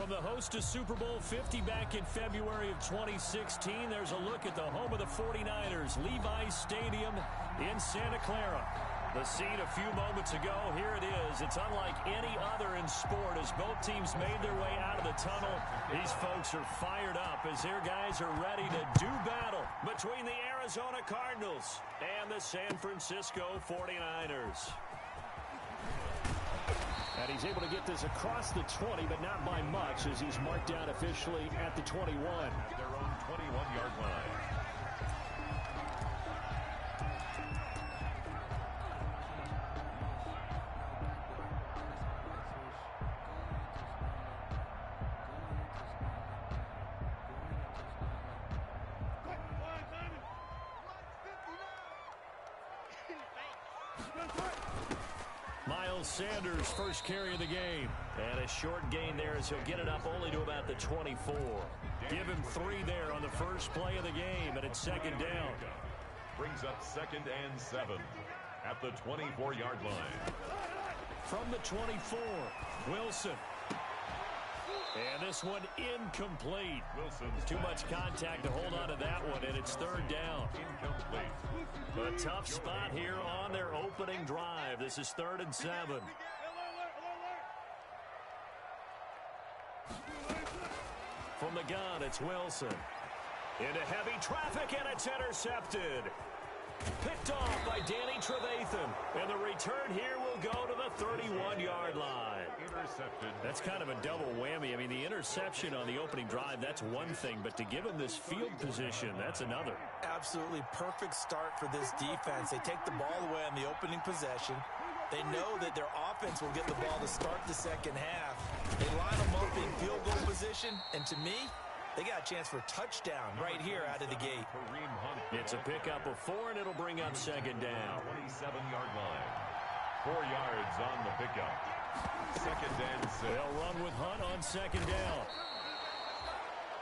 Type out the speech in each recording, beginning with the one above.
From the host to Super Bowl 50 back in February of 2016, there's a look at the home of the 49ers, Levi's Stadium in Santa Clara. The scene a few moments ago, here it is. It's unlike any other in sport as both teams made their way out of the tunnel. These folks are fired up as their guys are ready to do battle between the Arizona Cardinals and the San Francisco 49ers. And he's able to get this across the 20, but not by much as he's marked down officially at the 21. At their own 21-yard line. Sanders first carry of the game. And a short gain there as he'll get it up only to about the 24. Give him 3 there on the first play of the game, and it's second down. Brings up 2nd and 7 at the 24-yard line. From the 24, Wilson. And this one incomplete. Wilson's too much contact to hold on to that one, and it's 3rd down. Incomplete. A tough spot here on their opening drive. This is 3rd and 7. From the gun, it's Wilson. Into heavy traffic, and it's intercepted. Picked off by Danny Trevathan. And the return here will go to the 31-yard line. Intercepted. That's kind of a double whammy. I mean, the interception on the opening drive, that's one thing. But to give him this field position, that's another. Absolutely perfect start for this defense. They take the ball away on the opening possession. They know that their offense will get the ball to start the second half. They line them up in field goal position. And to me, they got a chance for a touchdown right here out of the gate. It's a pickup of 4, and it'll bring up second down. 27-yard line. 4 yards on the pickup. 2nd and 6. They'll run with Hunt on second down.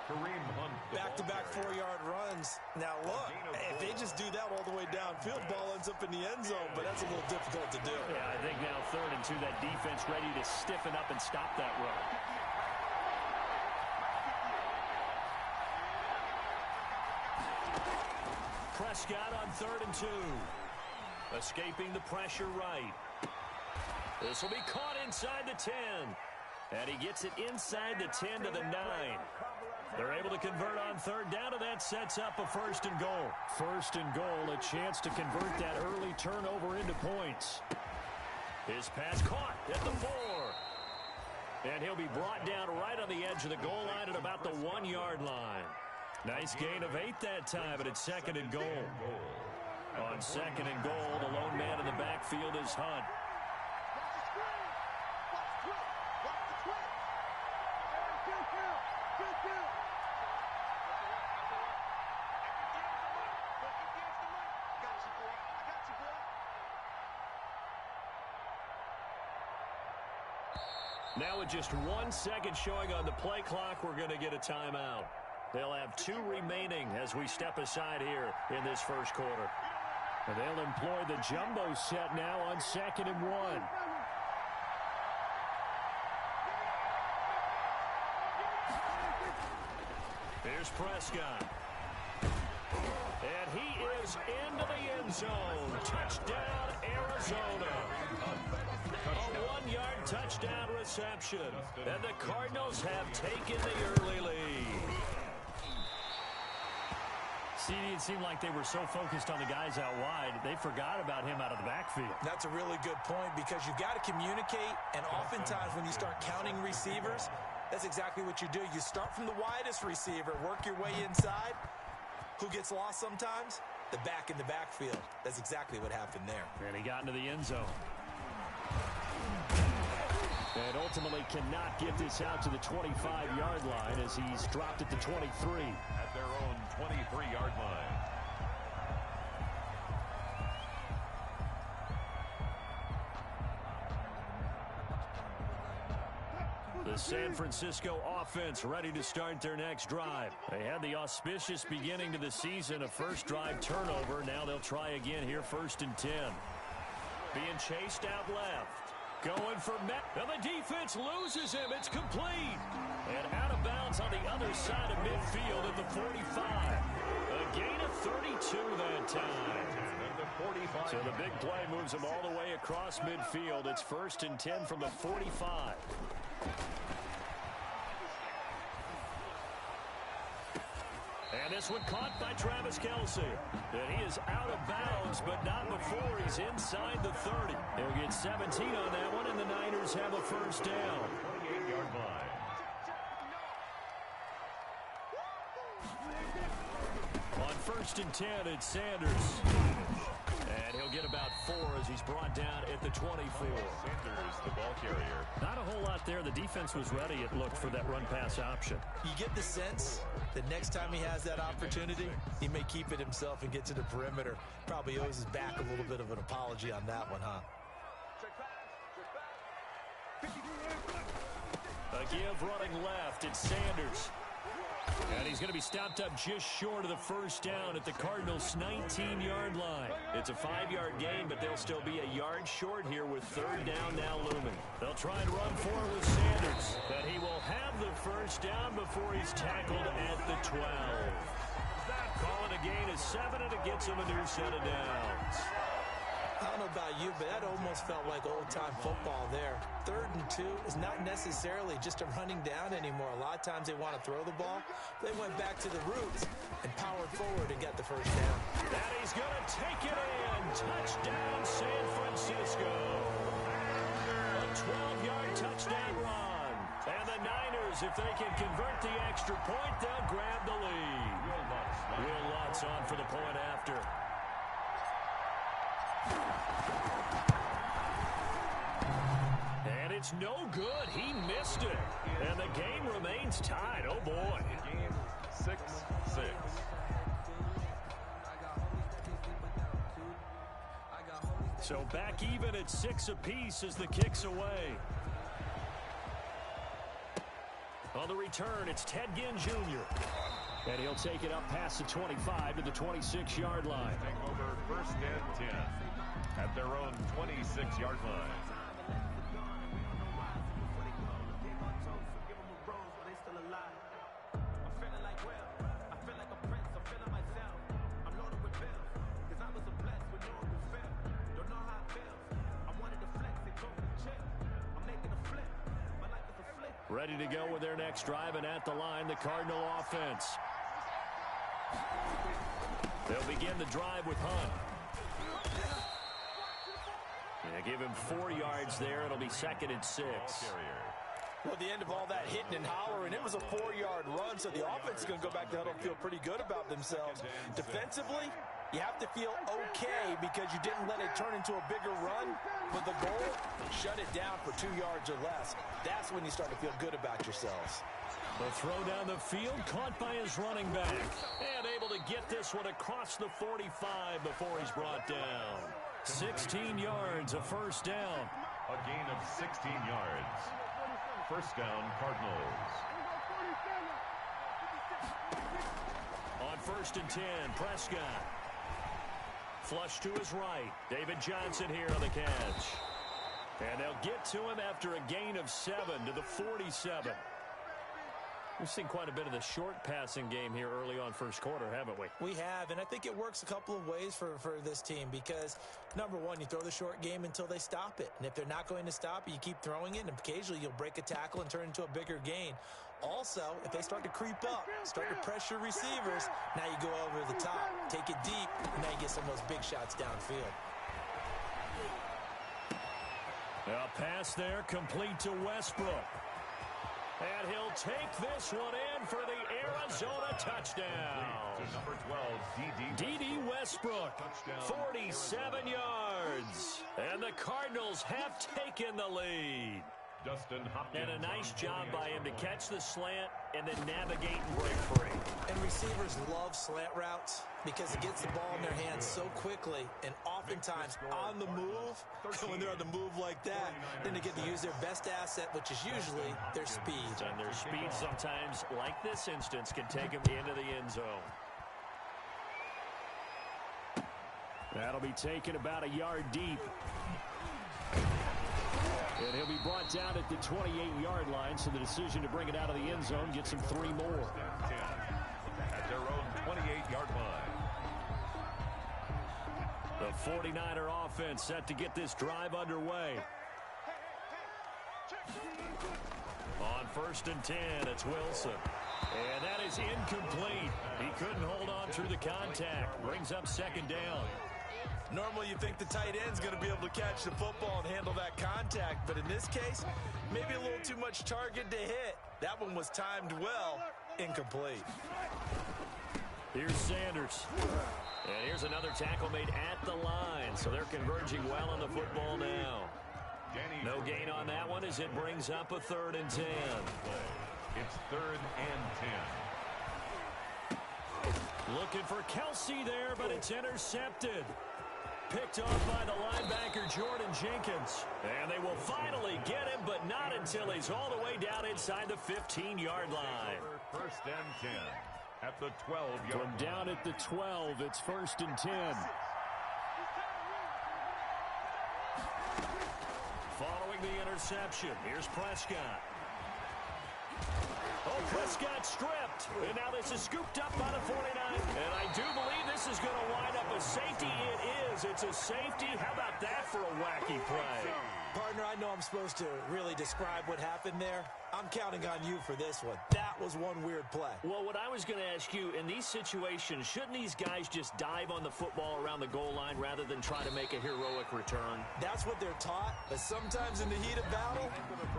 Kareem Hunt. Back-to-back 4-yard runs. Now, look, if they just do that all the way downfield, ball ends up in the end zone, but that's a little difficult to do. Yeah, I think now 3rd and 2, that defense ready to stiffen up and stop that run. Prescott on 3rd and 2. Escaping the pressure right. This will be caught inside the 10. And he gets it inside the 10 to the 9. They're able to convert on 3rd down, and that sets up a 1st and goal. 1st and goal, a chance to convert that early turnover into points. His pass caught at the 4. And he'll be brought down right on the edge of the goal line at about the 1-yard line. Nice gain of 8 that time, but it's 2nd and goal. On 2nd and goal, the lone man in the backfield is Hunt. Now with just 1 second showing on the play clock, we're going to get a timeout. They'll have 2 remaining as we step aside here in this first quarter. And they'll employ the jumbo set now on 2nd and 1. Here's Prescott. And he is into the end zone. Touchdown, Arizona. A 1-yard touchdown reception. And the Cardinals have taken the early lead. CD, it seemed like they were so focused on the guys out wide, they forgot about him out of the backfield. That's a really good point because you've got to communicate, and oftentimes when you start counting receivers, that's exactly what you do. You start from the widest receiver, work your way inside. Who gets lost sometimes? The back in the backfield. That's exactly what happened there. And he got into the end zone. And ultimately cannot get this out to the 25-yard line as he's dropped at the 23. At their own 23-yard line. The San Francisco offense ready to start their next drive. They had the auspicious beginning to the season, a first drive turnover. Now they'll try again here, 1st and 10. Being chased out left. Going for Met. And the defense loses him. It's complete. And out of bounds on the other side of midfield at the 45. A gain of 32 that time. So the big play moves him all the way across midfield. It's 1st and 10 from the 45. And this one caught by Travis Kelce. And he is out of bounds, but not before he's inside the 30. He'll get 17 on that one, and the Niners have a first down. 28-yard line. On 1st and 10, it's Sanders. And he'll get about 4 as he's brought down at the 24. Sanders, the ball carrier. Not a whole lot there. The defense was ready, it looked, for that run-pass option. You get the sense that next time he has that opportunity, he may keep it himself and get to the perimeter. Probably owes his back a little bit of an apology on that one, huh? A give running left. It's Sanders. And he's going to be stopped up just short of the first down at the Cardinals' 19-yard line. It's a 5-yard gain, but they'll still be a yard short here with 3rd down now looming. They'll try and run for it with Sanders, but he will have the first down before he's tackled at the 12. Calling a gain of 7, and it gets him a new set of downs. I don't know about you, but that almost felt like old-time football there. 3rd and 2 is not necessarily just a running down anymore. A lot of times they want to throw the ball. They went back to the roots and powered forward and got the first down. And he's going to take it in. Touchdown, San Francisco. A 12-yard touchdown run. And the Niners, if they can convert the extra point, they'll grab the lead. Will Lutz on for the point after. And it's no good. He missed it. And the game remains tied. Oh, boy. Game 6-6. So back even at 6 apiece as the kick's away. On the return, it's Ted Ginn Jr. And he'll take it up past the 25 to the 26-yard line. Take over 1st and 10 at their own 26-yard line. Ready to go with their next drive, and at the line, the Cardinal offense. They'll begin the drive with Hunt. They give him 4 yards there. It'll be 2nd and 6. Well, at the end of all that hitting and hollering, it was a 4-yard run, so the offense is going to go back to huddle and feel pretty good about themselves. Defensively, you have to feel okay because you didn't let it turn into a bigger run. But the goal, shut it down for 2 yards or less. That's when you start to feel good about yourselves. The throw down the field, caught by his running back. And able to get this one across the 45 before he's brought down. 16 yards, a first down. A gain of 16 yards. First down, Cardinals. On 1st and 10, Prescott. Flush to his right. David Johnson here on the catch. And they'll get to him after a gain of 7 to the 47. We've seen quite a bit of the short passing game here early on first quarter, haven't we? We have, and I think it works a couple of ways for this team because, number one, you throw the short game until they stop it. And if they're not going to stop it, you keep throwing it, and occasionally you'll break a tackle and turn into a bigger gain. Also, if they start to creep up, start to pressure receivers, now you go over the top, take it deep, and now you get some of those big shots downfield. A pass there complete to Westbrook. And he'll take this one in for the Arizona touchdown. To number 12, D.D. Westbrook, 47 yards. And the Cardinals have taken the lead. Dustin Hopkins. And a nice job by him to catch the slant and then navigate and break free. And receivers love slant routes because it gets the ball in their hands so quickly and oftentimes on the move. When they're on the move like that, then they get to use their best asset, which is usually their speed. And their speed sometimes, like this instance, can take them into the end zone. That'll be taken about a yard deep. And he'll be brought down at the 28-yard line, so the decision to bring it out of the end zone gets him 3 more. 10 at their own 28-yard line. The 49er offense set to get this drive underway. On 1st and 10, it's Wilson. And that is incomplete. He couldn't hold on through the contact. Brings up 2nd down. Normally you think the tight end's going to be able to catch the football and handle that contact, but in this case, maybe a little too much target to hit. That one was timed well. Incomplete. Here's Sanders. And here's another tackle made at the line, so they're converging well on the football now. No gain on that one as it brings up a 3rd and 10. It's 3rd and 10. Looking for Kelsey there, but it's intercepted. Picked off by the linebacker, Jordan Jenkins. And they will finally get him, but not until he's all the way down inside the 15-yard line. 1st and 10 at the 12-yard line. From down at the 12, it's 1st and 10. Following the interception, here's Prescott. Oh, Prescott stripped. And now this is scooped up by the 49. And I do believe this is going to wind up a safety. It is. It's a safety. How about that for a wacky play? Partner, I know I'm supposed to really describe what happened there. I'm counting on you for this one. That was one weird play. Well, what I was going to ask you, in these situations, shouldn't these guys just dive on the football around the goal line rather than try to make a heroic return? That's what they're taught, but sometimes in the heat of battle,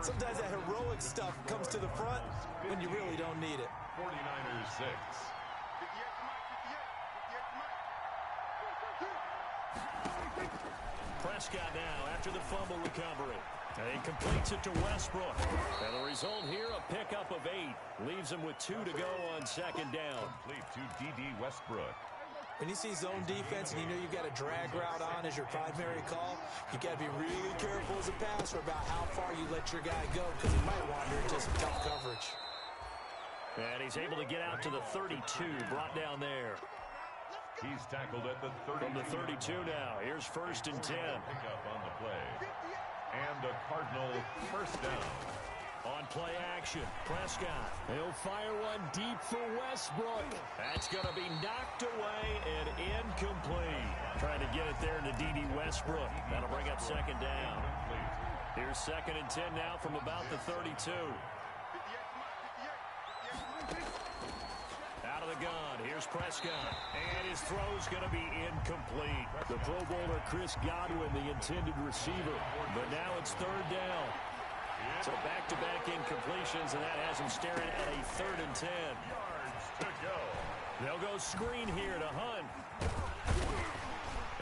sometimes that heroic stuff comes to the front when you really don't need it. 49ers 6. Prescott now after the fumble recovery. And he completes it to Westbrook. And the result here, a pickup of 8. Leaves him with 2 to go on 2nd down. Complete to D.D. Westbrook. When you see zone defense and you know you've got a drag route on as your primary call, you got to be really careful as a passer about how far you let your guy go because he might wander into some tough coverage. And he's able to get out to the 32, brought down there. He's tackled at the 32. From the 32 now. Here's 1st and 10. Pickup on the play. And the Cardinal 1st down. On play action, Prescott. He'll fire one deep for Westbrook. That's going to be knocked away and incomplete. Trying to get it there to D.D. Westbrook. That'll bring up 2nd down. Here's 2nd and 10 now from about the 32. Out of the gun, here's Prescott. And his throw's going to be incomplete. The Pro Bowler Chris Godwin, the intended receiver. But now it's 3rd down. So back-to-back incompletions, and that has him staring at a 3rd and 10. Yards to go. They'll go screen here to Hunt.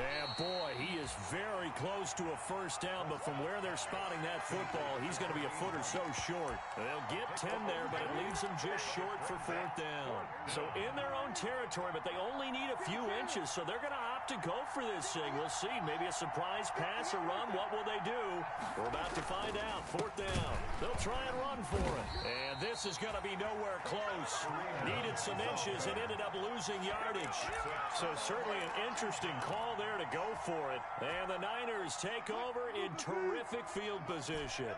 And boy, he is very close to a 1st down, but from where they're spotting that football, he's going to be a foot or so short. They'll get 10 there, but it leaves them just short for 4th down. So in their own territory, but they only need a few inches, so they're going to opt to go for this thing. We'll see. Maybe a surprise pass or run. What will they do? We're about to find out. 4th down. They'll try and run for it. And this is going to be nowhere close. Needed some inches and ended up losing yardage. So certainly an interesting call there to go for it. And the Niners take over in terrific field position.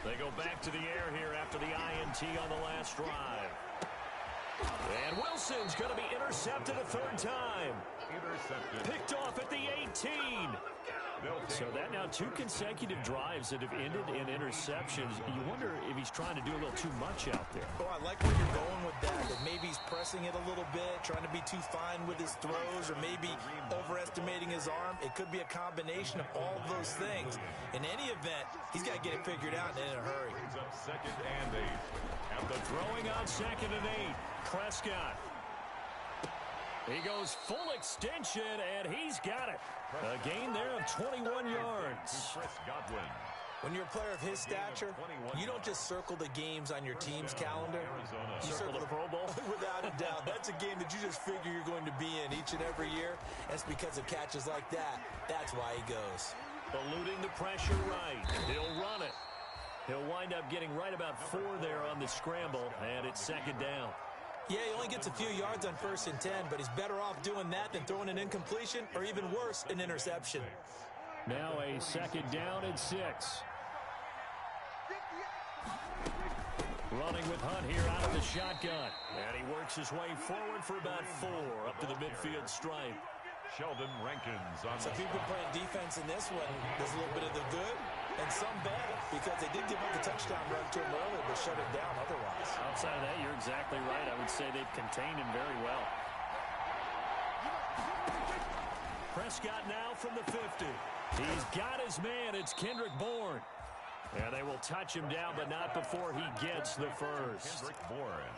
They go back to the air here after the INT on the last drive. And Wilson's going to be intercepted a 3rd time. Intercepted. Picked off at the 18. So that now 2 consecutive drives that have ended in interceptions. You wonder if he's trying to do a little too much out there. Oh, I like where you're going with that maybe he's pressing it a little bit, trying to be too fine with his throws, or maybe overestimating his arm. It could be a combination of all of those things. In any event, he's got to get it figured out and in a hurry. Brings up 2nd and 8. After throwing on 2nd and 8, Prescott. He goes full extension, and he's got it. A gain there of 21 yards. Chris Godwin. When you're a player of his stature, you don't just circle the games on your team's calendar. You circle the Pro Bowl. Without a doubt. That's a game that you just figure you're going to be in each and every year. That's because of catches like that. That's why he goes. Eluding the pressure right. He'll run it. He'll wind up getting right about 4 there on the scramble, and it's 2nd down. Yeah, he only gets a few yards on 1st and 10, but he's better off doing that than throwing an incompletion or even worse, an interception. Now a 2nd down and 6. Running with Hunt here out of the shotgun. And he works his way forward for about 4 up to the midfield stripe. Sheldon Rankins on So people playing defense in this one, there's a little bit of the good and some bad, because they did give up the touchdown run to him earlier, but shut it down otherwise. Outside of that, you're exactly right. I would say they've contained him very well. Prescott now from the 50. He's got his man. It's Kendrick Bourne. And they will touch him down, but not before he gets the first. Kendrick Bourne.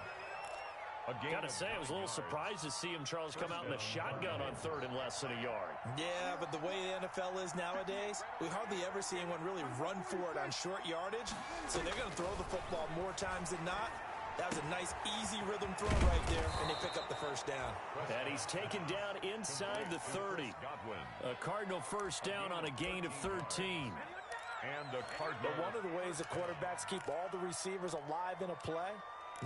Got to say, I was a little surprised to see him, Charles, come out in the shotgun on 3rd and less than a yard. Yeah, but the way the NFL is nowadays, we hardly ever see anyone really run for it on short yardage. So they're going to throw the football more times than not. That was a nice, easy rhythm throw right there, and they pick up the first down. And he's taken down inside the 30. A Cardinal first down on a gain of 13. And the Cardinal. But one of the ways the quarterbacks keep all the receivers alive in a play,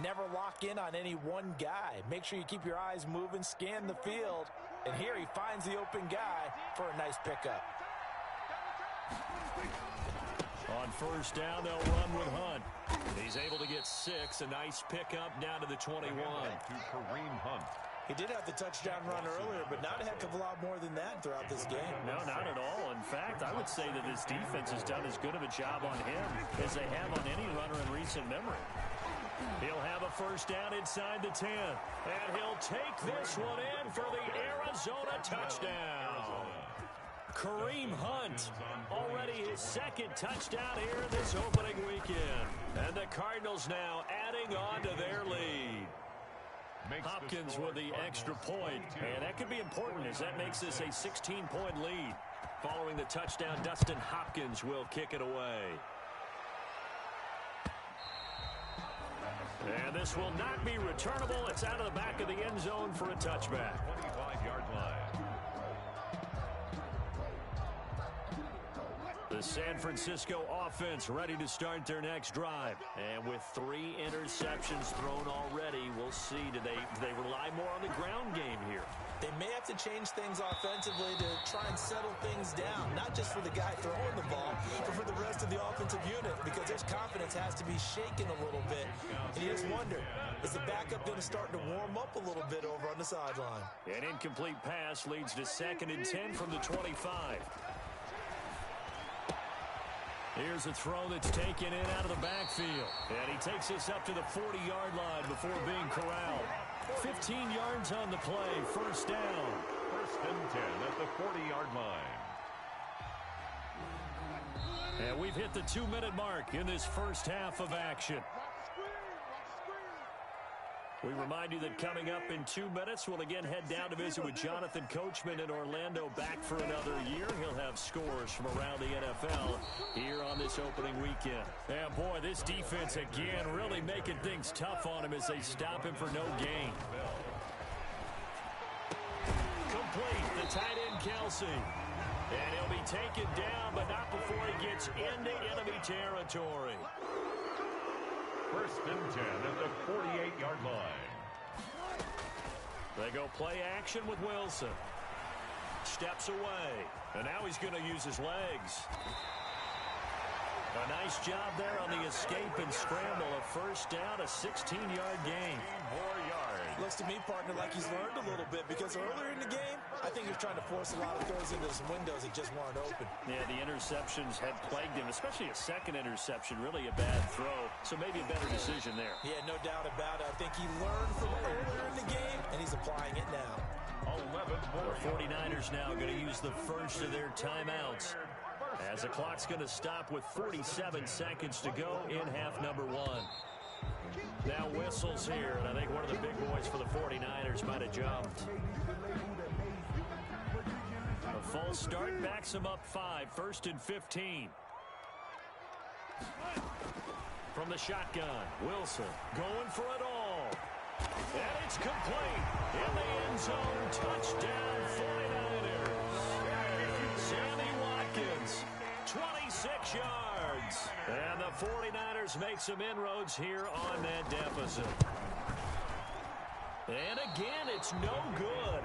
never lock in on any one guy. Make sure you keep your eyes moving, scan the field, and here he finds the open guy for a nice pickup. On first down, they'll run with Hunt. He's able to get 6. A nice pickup down to the 21. To Kareem Hunt. He did have the touchdown run earlier, but not a heck of a lot more than that throughout this game. No, not at all. In fact, I would say that this defense has done as good of a job on him as they have on any runner in recent memory. He'll have a first down inside the 10. And he'll take this one in for the Arizona touchdown. Kareem Hunt, already his 2nd touchdown here this opening weekend. And the Cardinals now adding on to their lead. Hopkins with the extra point, and that could be important as that makes this a 16-point lead. Following the touchdown, Dustin Hopkins will kick it away. And this will not be returnable. It's out of the back of the end zone for a touchback. 25-yard line. The San Francisco offense ready to start their next drive. And with 3 interceptions thrown already, we'll see, do they rely more on the ground game here? They may have to change things offensively to try and settle things down, not just for the guy throwing the ball, but for the rest of the offensive unit, because their confidence has to be shaken a little bit. And you just wonder, is the backup going to start to warm up a little bit over on the sideline? An incomplete pass leads to 2nd and 10 from the 25. Here's a throw that's taken in out of the backfield. And he takes this up to the 40-yard line before being corralled. 15 yards on the play, first down. 1st and 10 at the 40-yard line. And we've hit the 2-minute mark in this first half of action. We remind you that coming up in 2 minutes, we'll again head down to visit with Jonathan Coachman in Orlando, back for another year. He'll have scores from around the NFL here on this opening weekend. And boy, this defense again really making things tough on him as they stop him for no gain. Complete, the tight end Kelsey. And he'll be taken down, but not before he gets into enemy territory. 1st and 10 at the 48-yard line. They go play action with Wilson. Steps away. And now he's going to use his legs. A nice job there on the escape and scramble. A first down, a 16-yard gain. 4 yards. Looks to me, partner, like he's learned a little bit, because earlier in the game, I think he was trying to force a lot of throws into some windows that just weren't open. Yeah, the interceptions had plagued him, especially a 2nd interception, really a bad throw. So maybe a better decision there. Yeah, no doubt about it. I think he learned from earlier in the game, and he's applying it now. 11 more. The 49ers now going to use the first of their timeouts, as the clock's going to stop with 47 seconds to go in half number 1. Now whistles here, and I think one of the big boys for the 49ers might have jumped. A false start backs him up 5, 1st and 15. From the shotgun, Wilson going for it all. And it's complete. In the end zone, touchdown 49ers. Sammy Watkins, 26 yards. And the 49ers make some inroads here on that deficit. And again, it's no good.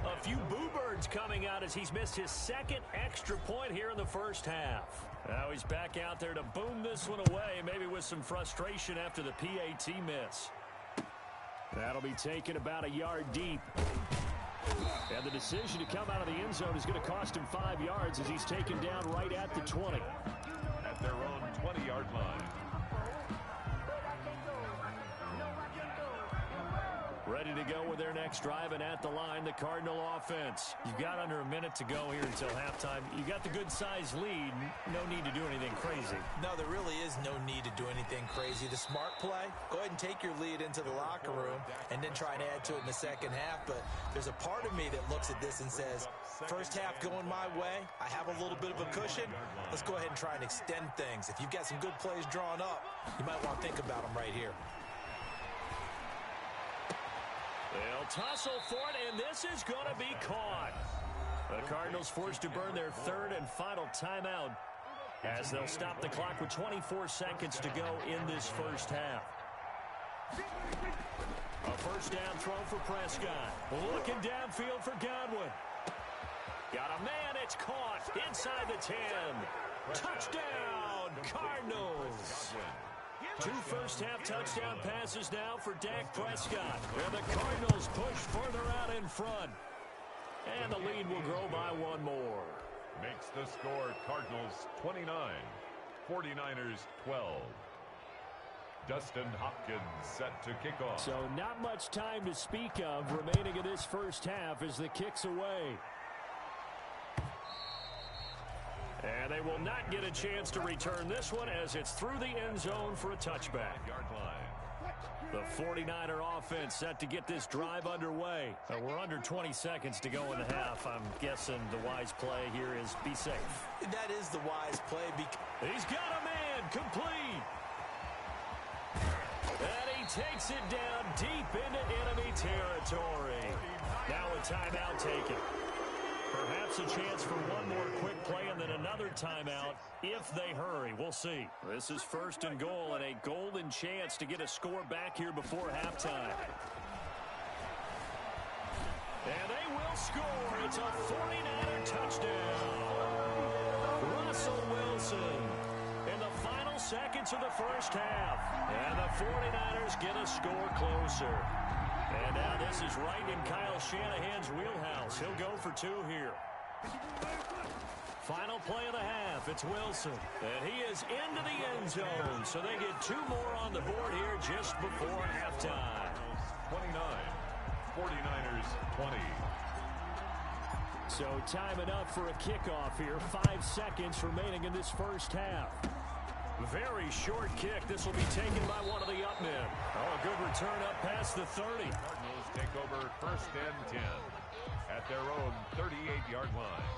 A few boo birds coming out as he's missed his second extra point here in the first half. Now he's back out there to boom this one away, maybe with some frustration after the PAT miss. That'll be taken about a yard deep. And the decision to come out of the end zone is going to cost him 5 yards as he's taken down right at the 20. At their own 20-yard line. Ready to go with their next drive, and at the line, the Cardinal offense. You've got under a minute to go here until halftime. You got the good-sized lead. No need to do anything crazy. No, there really is no need to do anything crazy. The smart play, go ahead and take your lead into the locker room and then try and add to it in the second half. But there's a part of me that looks at this and says, first half going my way, I have a little bit of a cushion. Let's go ahead and try and extend things. If you've got some good plays drawn up, you might want to think about them right here. They'll tussle for it, and this is going to be caught. The Cardinals forced to burn their third and final timeout as they'll stop the clock with 24 seconds to go in this first half. A first down throw for Prescott. Looking downfield for Godwin. Got a man, it's caught inside the 10. Touchdown, Cardinals. 2 first-half touchdown passes now for Dak Prescott. And the Cardinals push further out in front. And the lead will grow by 1 more. Makes the score Cardinals 29, 49ers 12. Dustin Hopkins set to kick off. So not much time to speak of remaining in this first half as the kick's away. And they will not get a chance to return this one as it's through the end zone for a touchback. Yard line. The 49er offense set to get this drive underway. We're under 20 seconds to go in the half. I'm guessing the wise play here is be safe. That is the wise play. He's got a man, complete. And he takes it down deep into enemy territory. Now a timeout taken. Perhaps a chance for one more quick play and then another timeout if they hurry. We'll see. This is first and goal and a golden chance to get a score back here before halftime. And they will score. It's a 49er touchdown. Russell Wilson in the final seconds of the first half. And the 49ers get a score closer. And now this is right in Kyle Shanahan's wheelhouse. He'll go for 2 here. Final play of the half. It's Wilson. And he is into the end zone. So they get 2 more on the board here just before halftime. 29, 49ers 20. So time enough for a kickoff here. 5 seconds remaining in this first half. Very short kick. This will be taken by one of the up men. Oh, a good return up past the 30. Cardinals take over first and 10 at their own 38-yard line.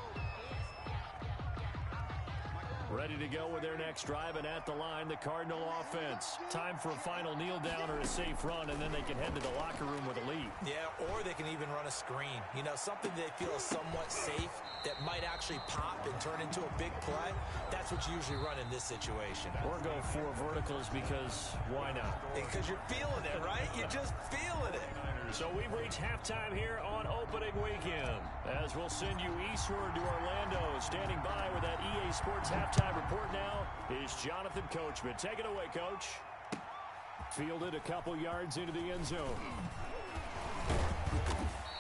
Ready to go with their next drive, and at the line, the Cardinal offense. Time for a final kneel down or a safe run, and then they can head to the locker room with a lead. Yeah, or they can even run a screen. You know, something they feel is somewhat safe that might actually pop and turn into a big play. That's what you usually run in this situation. Or go 4 verticals because why not? Because you're feeling it, right? You're just feeling it. So we've reached halftime here on opening weekend. As we'll send you eastward to Orlando. Standing by with that EA Sports halftime report now is Jonathan Coachman. Take it away, Coach. Fielded a couple yards into the end zone.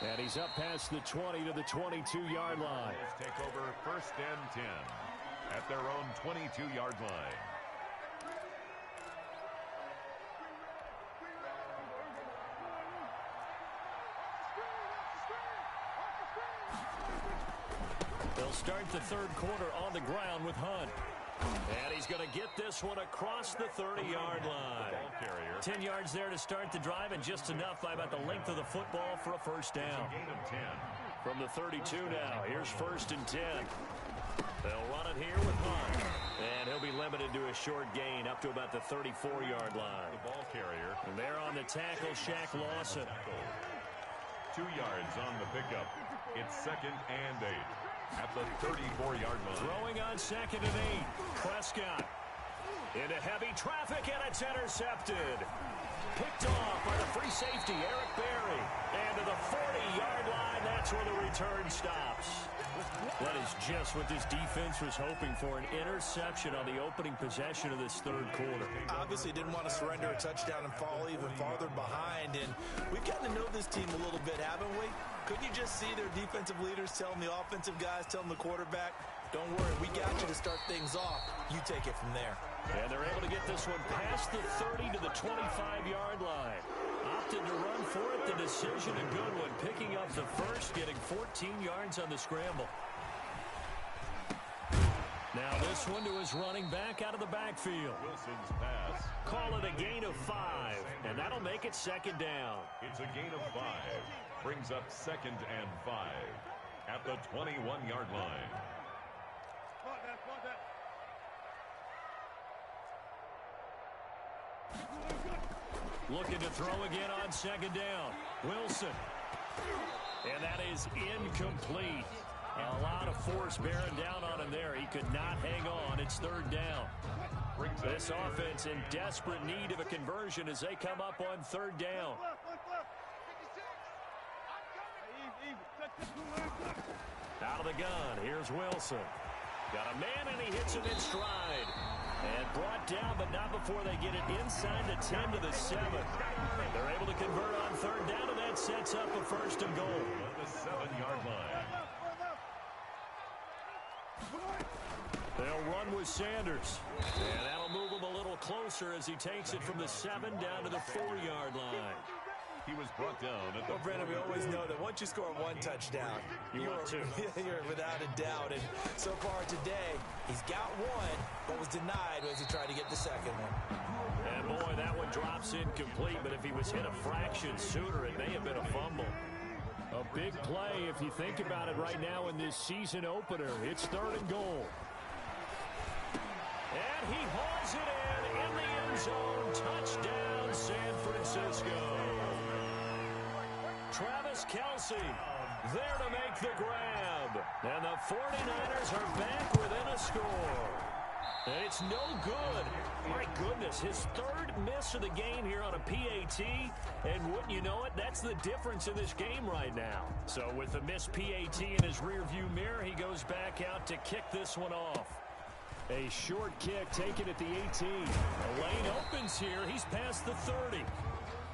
And he's up past the 20 to the 22-yard line. Take over first and 10 at their own 22-yard line. They'll start the third quarter on the ground with Hunt. And he's going to get this one across the 30-yard line. 10 yards there to start the drive, and just enough by about the length of the football for a first down. Gain of 10. From the 32 now, here's first and 10. They'll run it here with Hunt. And he'll be limited to a short gain up to about the 34-yard line. The ball carrier. And there on the tackle, Shaq Lawson. 2 yards on the pickup. It's second and 8. At the 34-yard line. Throwing on second and 8. Prescott into heavy traffic, and it's intercepted. Picked off by the free safety, Eric Berry. And to the 40-yard line. That's where the return stops. That is just what this defense was hoping for, an interception on the opening possession of this third quarter. Obviously didn't want to surrender a touchdown and fall even farther behind, and we've gotten to know this team a little bit, haven't we? Couldn't you just see their defensive leaders telling the offensive guys, telling the quarterback, don't worry, we got you to start things off. You take it from there. And they're able to get this one past the 30 to the 25-yard line. Opted to run for it. The decision, a good one. Picking up the first, getting 14 yards on the scramble. Now this one to his running back out of the backfield. Wilson's pass. Call it a gain of 5, and that'll make it second down. It's a gain of 5. Brings up 2nd and 5 at the 21-yard line. Looking to throw again on 2nd down. Wilson. And that is incomplete. A lot of force bearing down on him there. He could not hang on. It's 3rd down. This offense in desperate need of a conversion as they come up on 3rd down. Out of the gun, here's Wilson. Got a man, and he hits him in stride. And brought down, but not before they get it inside the 10 to the 7. They're able to convert on 3rd down, and that sets up a 1st and goal. On the 7-yard line. They'll run with Sanders. And that'll move him a little closer as he takes it from the 7 down to the 4-yard line. He was brought down at the... Well, Brandon, we always know that once you score 1 touchdown, you're without a doubt. And so far today, he's got 1, but was denied as he tried to get the 2nd one. And boy, that one drops incomplete, but if he was hit a fraction sooner, it may have been a fumble. A big play if you think about it right now in this season opener. It's 3rd and goal. And he hauls it in the end zone. Touchdown, San Francisco. Travis Kelce there to make the grab. And the 49ers are back within a score. And it's no good. My goodness, his 3rd miss of the game here on a PAT. And wouldn't you know it, that's the difference in this game right now. So with the missed PAT in his rearview mirror, he goes back out to kick this one off. A short kick taken at the 18. The lane opens here. He's past the 30.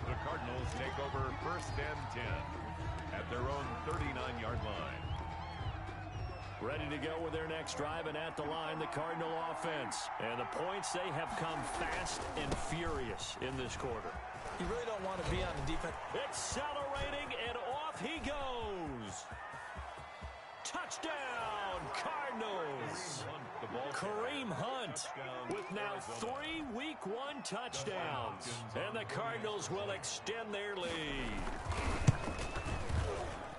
The Cardinals take over 1st and 10 at their own 39-yard line. Ready to go with their next drive, and at the line, the Cardinal offense. And the points, they have come fast and furious in this quarter. You really don't want to be on the defense. Accelerating, and off he goes. Touchdown, Cardinals. Kareem Hunt with now 3 Week 1 touchdowns. And the Cardinals will extend their lead.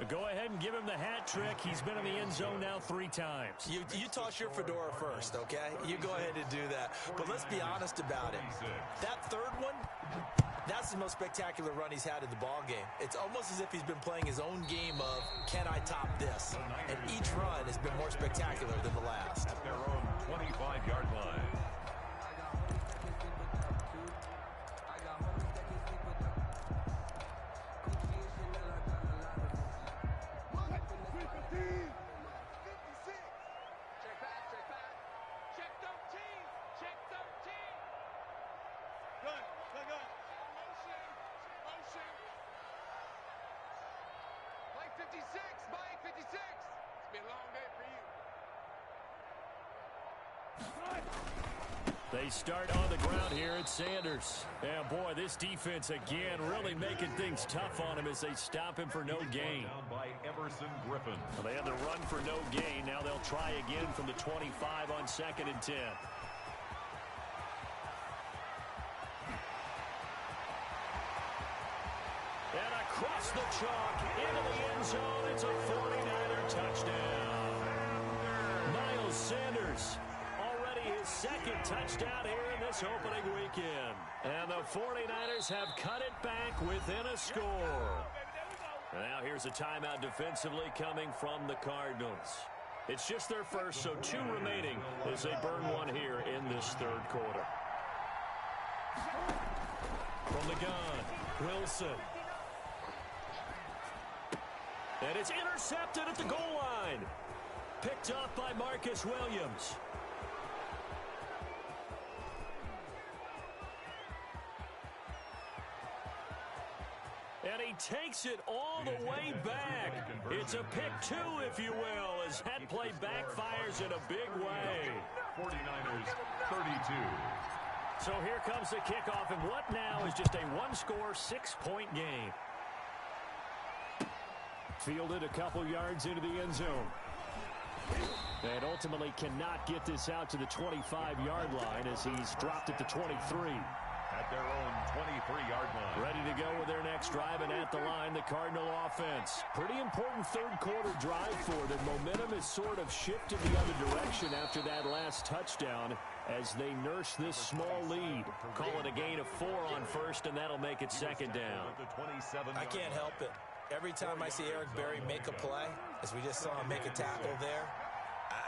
Go ahead and give him the hat trick. He's been in the end zone now 3 times. You toss your fedora first, okay? You go ahead and do that. But let's be honest about it. That 3rd one, that's the most spectacular run he's had in the ball game. It's almost as if he's been playing his own game of, can I top this? And each run has been more spectacular than the last. At their own 25-yard line. They start on the ground here at Sanders. And boy, this defense again really making things tough on him as they stop him for no gain. Down by Everson Griffin. Well, they had to run for no gain. Now they'll try again from the 25 on 2nd and 10. And across the chalk into the end zone. It's a 49er touchdown. Miles Sanders. His 2nd touchdown here in this opening weekend. And the 49ers have cut it back within a score. Now here's a timeout defensively coming from the Cardinals. It's just their first, so 2 remaining as they burn one here in this 3rd quarter. From the gun, Wilson. And it's intercepted at the goal line. Picked up by Marcus Williams. And he takes it all the way back. It's a pick two, if you will, as that play backfires in a big way. 49ers 32. So here comes the kickoff, and what now is just a one-score, 6-point game. Fielded a couple yards into the end zone. And ultimately cannot get this out to the 25-yard line as he's dropped at the 23. At their own 23-yard line. Ready to go with their next drive, and at the line, the Cardinal offense. Pretty important third-quarter drive for them. Momentum has sort of shifted the other direction after that last touchdown as they nurse this small lead. Call it a gain of 4 on first, and that'll make it second down. I can't help it. Every time I see Eric Berry make a play, as we just saw him make a tackle there,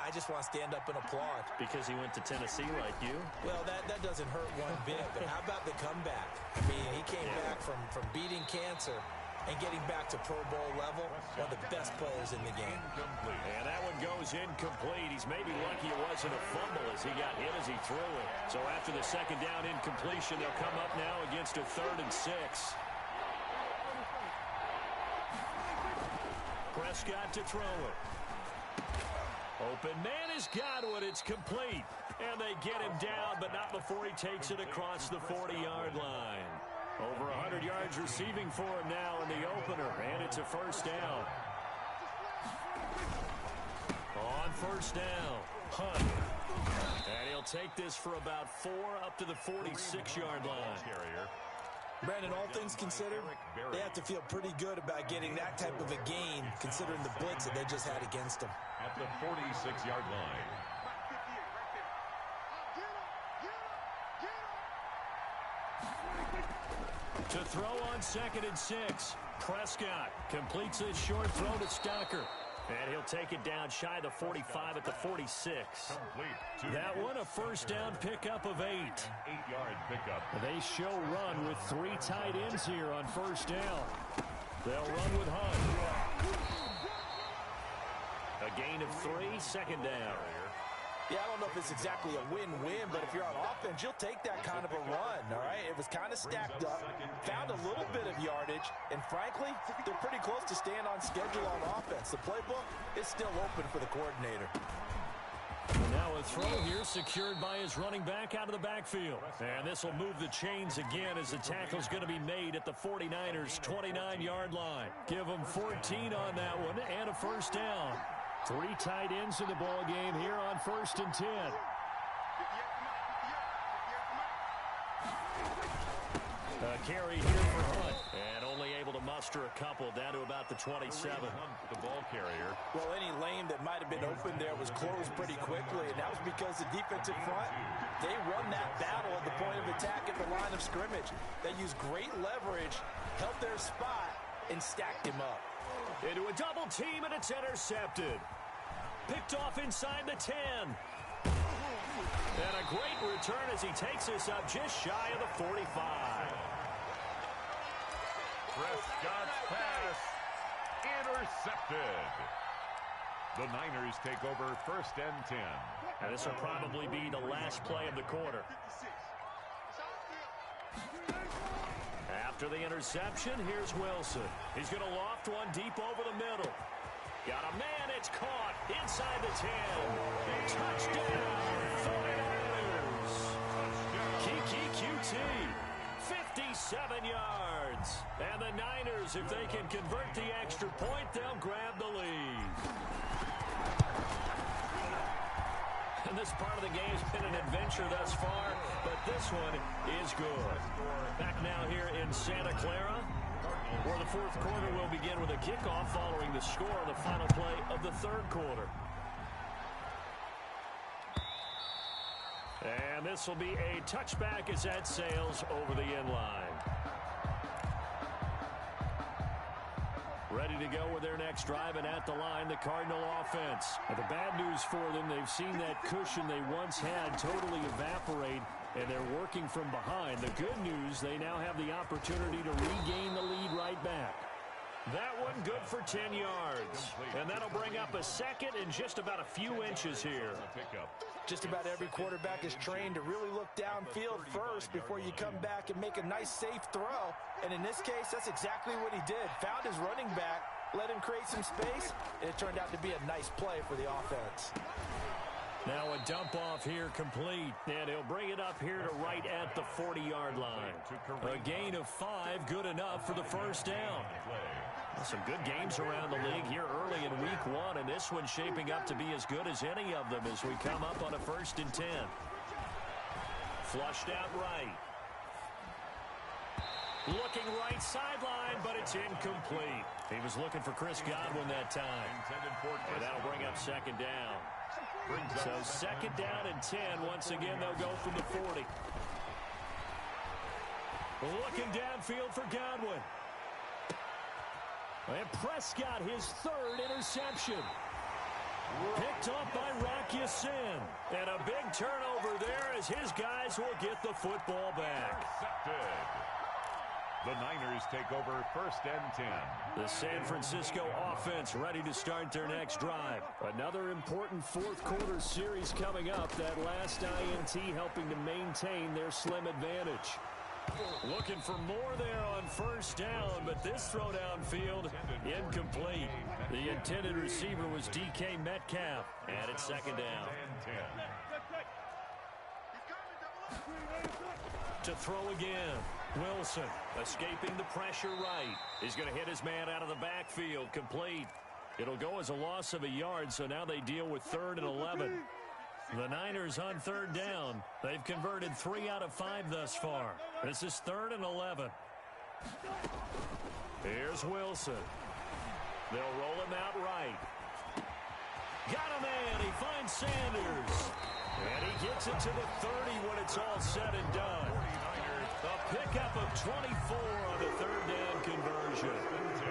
I just want to stand up and applaud. Because he went to Tennessee like you? Well, that doesn't hurt one bit, but how about the comeback? I mean, he came back from beating cancer and getting back to Pro Bowl level, one of the best players in the game. And that one goes incomplete. He's maybe lucky it wasn't a fumble as he got hit as he threw it. So after the second down incompletion, they'll come up now against a 3rd and 6. Prescott to throw it. Open man has got one. It's complete. And they get him down, but not before he takes it across the 40-yard line. Over 100 yards receiving for him now in the opener, and it's a first down. On first down, Hunt. And he'll take this for about 4 up to the 46-yard line. Brandon, all things considered, they have to feel pretty good about getting that type of a gain, considering the blitz that they just had against them. At the 46-yard line. To throw on 2nd and 6. Prescott completes his short throw to Stocker. And he'll take it down shy of the 45 at the 46. That one, a first down pickup of 8. 8-yard pickup. They show run with 3 tight ends here on first down. They'll run with Hunt. A gain of 3, second down. Yeah, I don't know if it's exactly a win-win, but if you're on offense, you'll take that kind of a run, all right? It was kind of stacked up, found a little bit of yardage, and frankly, they're pretty close to staying on schedule on offense. The playbook is still open for the coordinator. Now a throw here secured by his running back out of the backfield. And this will move the chains again as the tackle's going to be made at the 49ers' 29-yard line. Give them 14 on that one and a first down. 3 tight ends in the ball game here on 1st and 10. A carry here for Hunt, and only able to muster a couple down to about the 27. The ball carrier. Well, any lane that might have been open there was closed pretty quickly, and that was because the defensive front, they won that battle at the point of attack at the line of scrimmage. They used great leverage, held their spot, and stacked him up. Into a double team, and it's intercepted. Picked off inside the 10. And a great return as he takes us up just shy of the 45. Prescott's pass intercepted. The Niners take over 1st and 10. And this will probably be the last play of the quarter. After the interception, here's Wilson. He's going to loft one deep over the middle. Got a man, it's caught inside the 10. Touchdown, 49ers. Kiki QT, 57 yards. And the Niners, if they can convert the extra point, they'll grab the lead. And this part of the game's been an adventure thus far, but this one is good. Back now here in Santa Clara, where the 4th quarter will begin with a kickoff following the score on the final play of the 3rd quarter. And this will be a touchback as that sails over the end line. Ready to go with their next drive, and at the line, the Cardinal offense. And the bad news for them, they've seen that cushion they once had totally evaporate, and they're working from behind. The good news, they now have the opportunity to regain the lead right back. That one good for 10 yards. And that'll bring up a second and just about a few inches here. Just about every quarterback is trained to really look downfield first before you come back and make a nice, safe throw. And in this case, that's exactly what he did. Found his running back, let him create some space, and it turned out to be a nice play for the offense. Now a dump off here complete, and he'll bring it up here to right at the 40-yard line. A gain of 5, good enough for the first down. Some good games around the league here early in week 1, and this one's shaping up to be as good as any of them as we come up on a 1st and 10. Flushed out right. Looking right sideline, but it's incomplete. He was looking for Chris Godwin that time. And that'll bring up 2nd down. So 2nd down and 10. Once again, they'll go from the 40. Looking downfield for Godwin. And Prescott, his 3rd interception. Picked up by Rock Ya-Sin. And a big turnover there as his guys will get the football back. The Niners take over 1st and 10. The San Francisco offense ready to start their next drive. Another important 4th quarter series coming up. That last INT helping to maintain their slim advantage. Looking for more there on 1st down, but this throw downfield incomplete. The intended receiver was DK Metcalf, and it's 2nd down. To throw again. Wilson escaping the pressure right. He's going to hit his man out of the backfield. Complete. It'll go as a loss of a yard, so now they deal with 3rd and 11. The Niners on 3rd down. They've converted 3 out of 5 thus far. This is 3rd and 11. Here's Wilson. They'll roll him out right. Got a man. He finds Sanders. And he gets it to the 30 when it's all said and done. A pickup of 24 on the 3rd down conversion.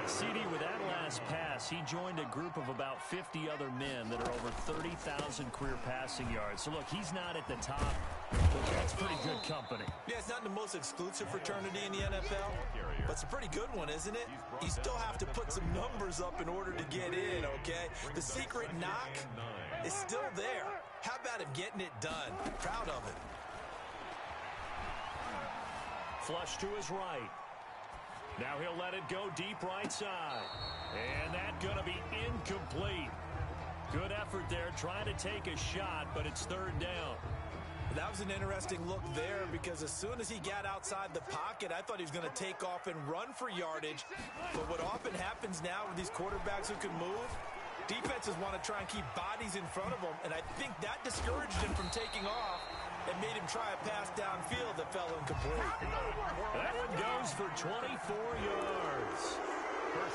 CD, with that last pass, he joined a group of about 50 other men that are over 30,000 career passing yards. So, look, he's not at the top, but that's pretty good company. Yeah, it's not the most exclusive fraternity in the NFL, but it's a pretty good one, isn't it? You still have to put some numbers up in order to get in, okay? The secret knock is still there. How about him getting it done? Proud of it. Flush to his right. Now he'll let it go deep right side. And that's going to be incomplete. Good effort there trying to take a shot, but it's 3rd down. That was an interesting look there because as soon as he got outside the pocket, I thought he was going to take off and run for yardage. But what often happens now with these quarterbacks who can move, defenses want to try and keep bodies in front of them, and I think that discouraged him from taking off and made him try a pass downfield that fell incomplete. That one goes for 24 yards.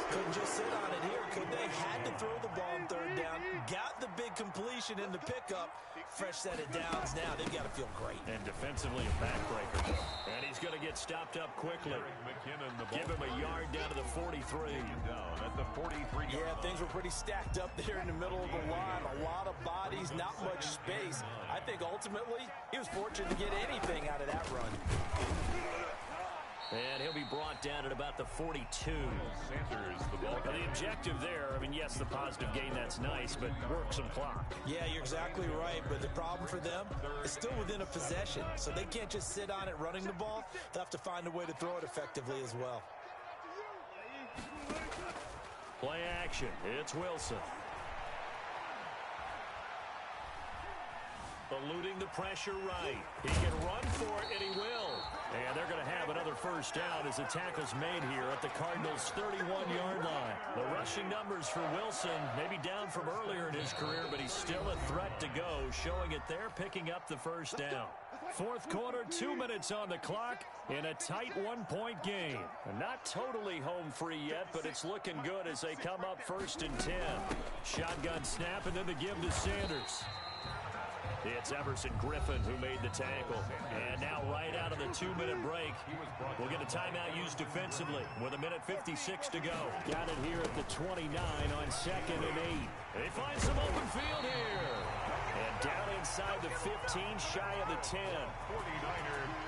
Couldn't just sit on it here, could they? Had to throw the ball on 3rd down. Got the big completion in the pickup. Fresh set of downs now. They've got to feel great. And defensively a backbreaker. And he's going to get stopped up quickly. Give him a yard down to the 43. Down at the 43. Yeah, things were pretty stacked up there in the middle of the line. A lot of bodies, not much space. I think ultimately he was fortunate to get anything out of that run. And he'll be brought down at about the 42. Sanders, the ball. Now the objective there, I mean, yes, the positive gain, that's nice, but work some clock. Yeah, you're exactly right, but the problem for them is still within a possession, so they can't just sit on it running the ball. They'll have to find a way to throw it effectively as well. Play action. It's Wilson. Eluding the pressure right. He can run for it, and he will. And they're going to have another 1st down as the tackle's made here at the Cardinals' 31-yard line. The rushing numbers for Wilson maybe down from earlier in his career, but he's still a threat to go, showing it there, picking up the 1st down. 4th quarter, 2 minutes on the clock in a tight 1-point game. Not totally home free yet, but it's looking good as they come up 1st and 10. Shotgun snap, and then the give to Sanders. It's Everson Griffin who made the tackle. And now right out of the 2-minute break, we'll get a timeout used defensively with 1:56 to go. Got it here at the 29 on 2nd and 8. They find some open field here. And down inside the 15, shy of the 10.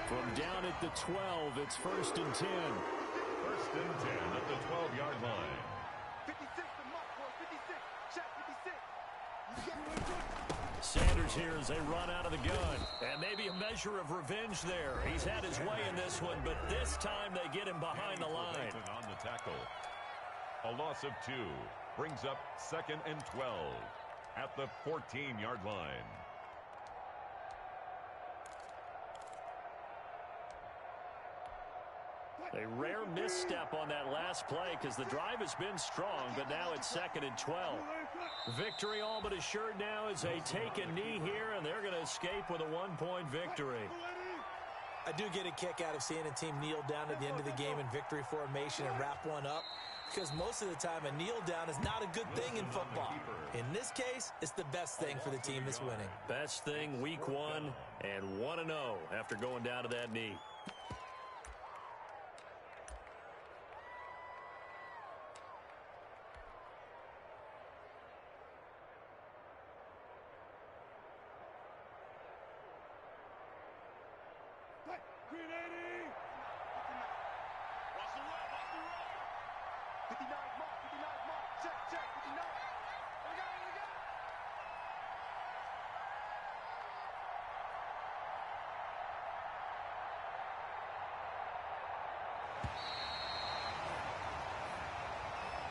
From down at the 12, it's 1st and 10. First and 10 at the 12-yard line. 56, the mark, boy, 56. Check, 56. Sanders here as they run out of the gun. And maybe a measure of revenge there. He's had his way in this one, but this time they get him behind the line. On the tackle. A loss of 2 brings up 2nd and 12 at the 14-yard line. A rare misstep on that last play because the drive has been strong, but now it's 2nd and 12. Victory all but assured now as they take a knee here, and they're going to escape with a 1-point victory. I do get a kick out of seeing a team kneel down at the end of the game in victory formation and wrap one up, because most of the time a kneel down is not a good thing in football. In this case, it's the best thing for the team that's winning. Best thing week 1 and 1-0 after going down to that knee. Green 80. Watch the road, watch the road. 59 mark, 59 mark. Check, 59. Here we go, here we go.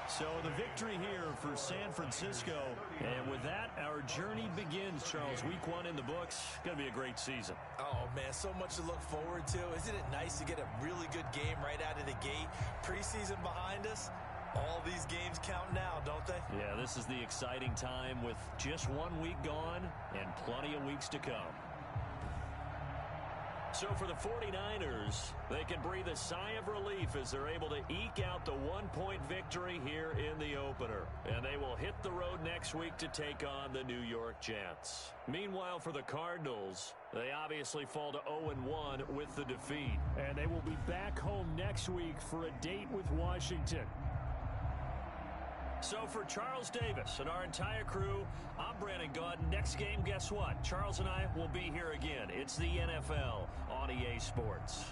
So the victory here for San Francisco. And with that, our journey begins, Charles. Week 1 in the books. Going to be a great season. Oh, man, so much to look forward to. Isn't it nice to get a really good game right out of the gate? Preseason behind us. All these games count now, don't they? Yeah, this is the exciting time with just 1 week gone and plenty of weeks to come. So for the 49ers, they can breathe a sigh of relief as they're able to eke out the 1-point victory here in the opener. And they will hit the road next week to take on the New York Jets. Meanwhile, for the Cardinals, they obviously fall to 0-1 with the defeat. And they will be back home next week for a date with Washington. So for Charles Davis and our entire crew, I'm Brandon Gaudin. Next game, guess what? Charles and I will be here again. It's the NFL on EA Sports.